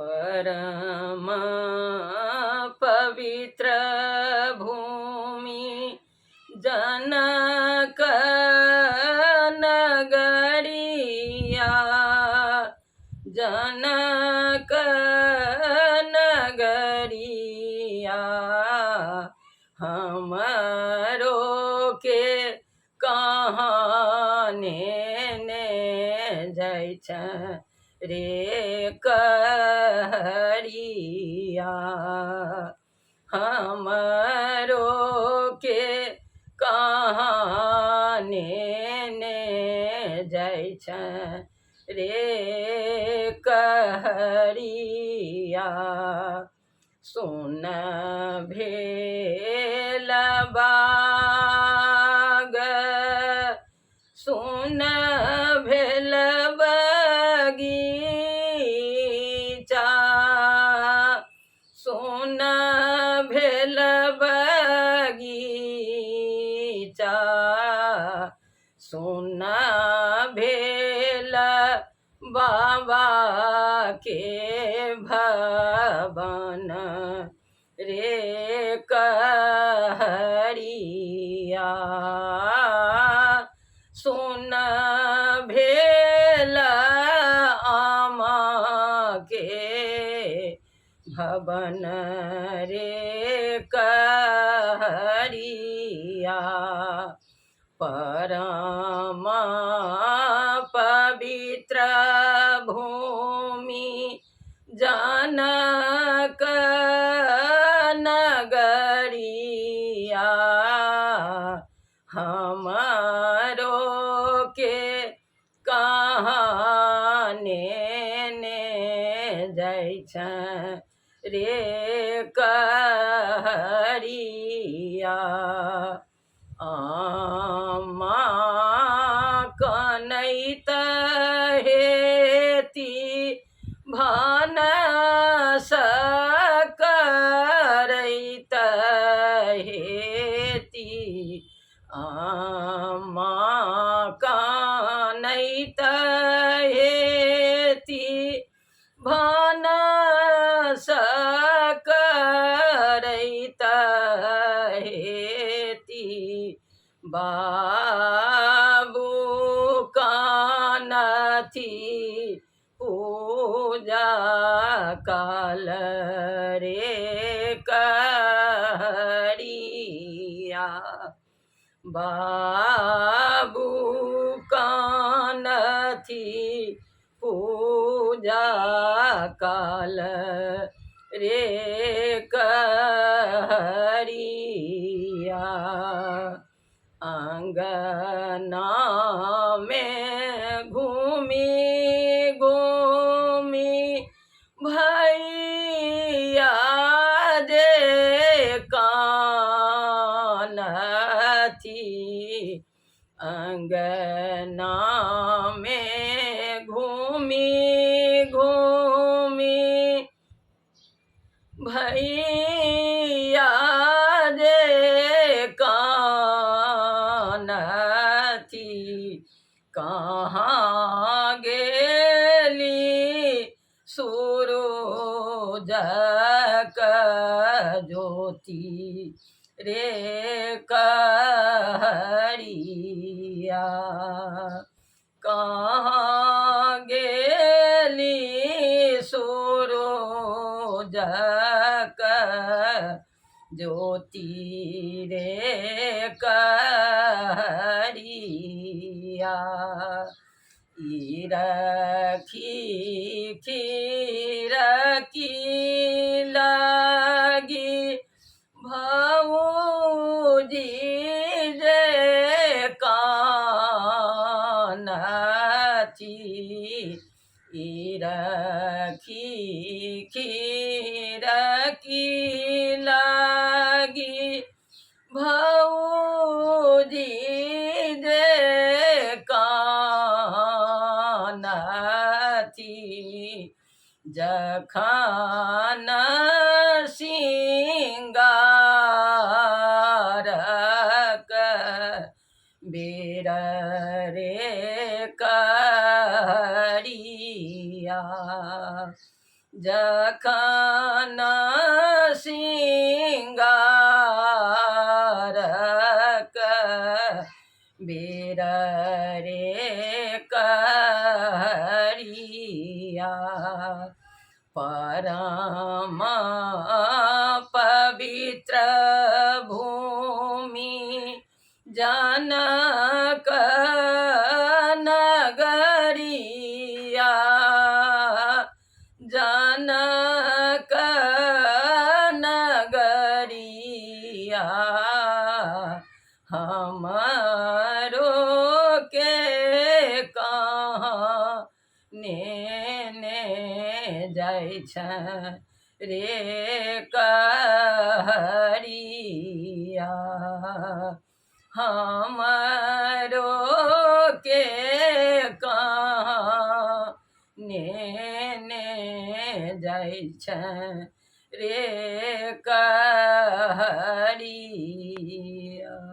परम पवित्र भूमि जनक नगरिया, जनक नगरिया हमरो के कहाने ने जाइ छ रे कहरिया। हमरो के कहाने ने जाइ छ रे कहरिया। सुन भेल बाग, सुन भेल बगीचा, सुन भेल बगीचा, सुन भेल बाबा के भवन रे कहरिया। सुन भेल आमा के भवन रे कहरिया। परम पवित्र भूमि जनक नगरिया हमरो के कहाने ने जाइ छ रे कहरिया। आमा कनैत हेती भानस करैत हेती, आमा कनैत हेती भानस करैत हेती। बाबू कानथी पूजा काल रे कहरिया। बाबू कानथी पूजा काल रे कहरिया। अंगना में घूमी घूमी भैया जे कानथी, अंगना में घूमी घूमी भैया जे कानथी। कहाँ गेली सूरज ज्योति रे कहरिया। कहाँ गेली सूरज ज्योति रे कहरिया। रखी खीरकी लागी भौजी जे कानथी, रखी खीरकी लागी भौजी जे कानथी। जखन सिंगारक बेर रे कहरिया। जखन सिंगारक बेर रे करिया परम पवित्र भूमि जनक नगरिया जनक नगरिया हमरो के कहाँ ने जाइ छै रे कहरिया हमरो के कहाँ ने जाइ छै रे कहरिया।